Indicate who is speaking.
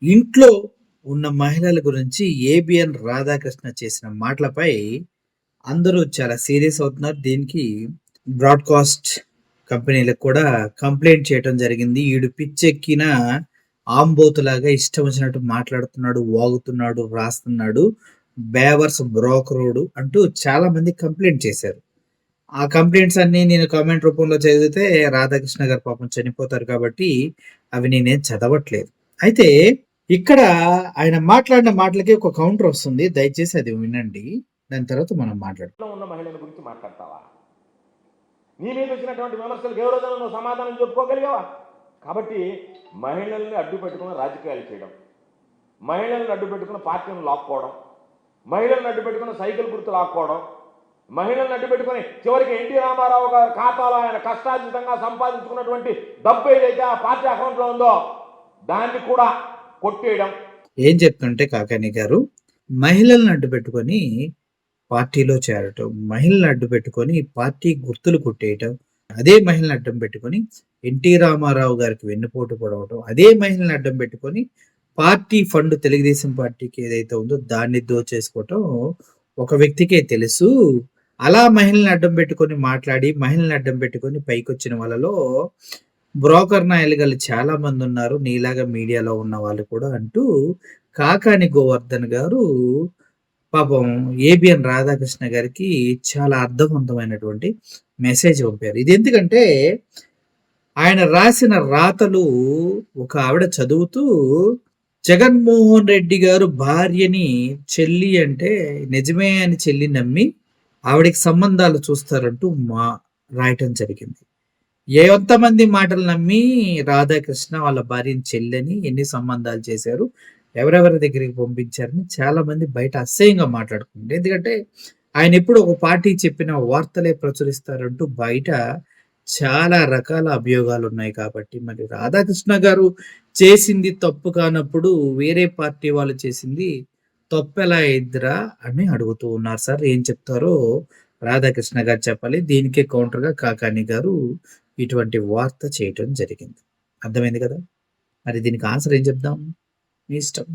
Speaker 1: ఇంట్లో ఉన్న మహిళల గురించి ఏబిఎన్ రాధాకృష్ణ చేసిన మాటలపై అందరూ చాలా సీరియస్ అవుతున్నారు. దీనికి బ్రాడ్‌కాస్ట్ కంపెనీలకు కూడా కంప్లెయింట్ చేయటం జరిగింది. ఈడు పిచ్చెక్కిన ఆంబోతులాగా ఇష్టం వచ్చినట్టు మాట్లాడుతున్నాడు, వాగుతున్నాడు, రాస్తున్నాడు. బేవర్స్ బ్రోకరోడు అంటూ చాలామంది కంప్లెయింట్ చేశారు. ఆ కంప్లెయింట్స్ అన్నీ నేను కామెంట్ రూపంలో చదివితే రాధాకృష్ణ గారు పాపం చనిపోతారు కాబట్టి అవి నేనేం చదవట్లేదు. అయితే ఇక్కడ ఆయన మాట్లాడిన మాటలకి ఒక కౌంటర్ వస్తుంది. దయచేసి అది వినండి. దాని తర్వాత మనం మాట్లాడుకుందాం.
Speaker 2: ఉన్న మహిళల గురించి మాట్లాడతావా? నీ మీద వచ్చినటువంటి విమర్శలకు ఏ రోజైనా నువ్వు సమాధానం చెప్పుకోగలిగావా? కాబట్టి మహిళల్ని అడ్డు పెట్టుకుని రాజకీయాలు చేయడం, మహిళల్ని అడ్డు పెట్టుకుని పార్టీలను లాక్కోవడం, మహిళల్ని అడ్డు పెట్టుకుని సైకిల్ గుర్తు లాక్కోవడం, మహిళల్ని అడ్డు పెట్టుకుని చివరికి ఎన్టీ రామారావు గారి ఖాతాలో ఆయన కష్టార్జితంగా సంపాదించుకున్నటువంటి డబ్బు ఏదైతే ఆ పార్టీ అకౌంట్లో ఉందో దాన్ని కూడా కొట్టేయడం.
Speaker 1: ఏం చెప్తుంటే కాకాని గారు, మహిళలను అడ్డు పెట్టుకొని పార్టీలో చేరటం, మహిళలను అడ్డు పెట్టుకొని పార్టీ గుర్తులు కొట్టేయటం, అదే మహిళలను అడ్డం పెట్టుకొని ఎన్టీ రామారావు గారికి వెన్నుపోటు పొడవటం, అదే మహిళలను అడ్డం పెట్టుకొని పార్టీ ఫండ్ తెలుగుదేశం పార్టీకి ఏదైతే ఉందో దాన్ని దోచేసుకోవటం ఒక వ్యక్తికే తెలుసు. అలా మహిళల్ని అడ్డం పెట్టుకొని మాట్లాడి, మహిళల్ని అడ్డం పెట్టుకొని పైకొచ్చిన వాళ్ళలో బ్రోకర్ నాయలుగలు చాలా మంది ఉన్నారు, నీలాగా మీడియాలో ఉన్న వాళ్ళు కూడా అంటూ కాకాని గోవర్ధన్ గారు పాపం ఏబిఎన్ రాధాకృష్ణ గారికి చాలా అర్థవంతమైనటువంటి మెసేజ్ పంపారు. ఇది ఎందుకంటే ఆయన రాసిన రాతలు ఒక ఆవిడ చదువుతూ జగన్మోహన్ రెడ్డి గారు భార్యని చెల్లి అంటే నిజమే అని చెల్లి నమ్మి ఆవిడకి సంబంధాలు చూస్తారంటూ రాయటం జరిగింది. ఎంతమంది మాటలు నమ్మి రాధాకృష్ణ వాళ్ళ భార్యని చెల్లని ఎన్ని సంబంధాలు చేశారు, ఎవరెవరి దగ్గరికి పంపించారని చాలా మంది బయట అసహ్యంగా మాట్లాడుకుంటారు. ఎందుకంటే ఆయన ఎప్పుడు ఒక పార్టీ చెప్పిన వార్తలే ప్రచురిస్తారంటూ బయట చాలా రకాల అభియోగాలు ఉన్నాయి. కాబట్టి మరి రాధాకృష్ణ గారు చేసింది తప్పు కానప్పుడు వేరే పార్టీ వాళ్ళు చేసింది తప్పు ఎలా అయిద్దిరా అని అడుగుతూ ఉన్నారు. సార్ ఏం చెప్తారో రాధాకృష్ణ గారు చెప్పాలి. దీనికే కౌంటర్గా కాకాని గారు ఇటువంటి వార్త చేయటం జరిగింది. అర్థమైంది కదా? మరి దీనికి ఆన్సర్ ఏం చెప్దాం? మీ ఇష్టం.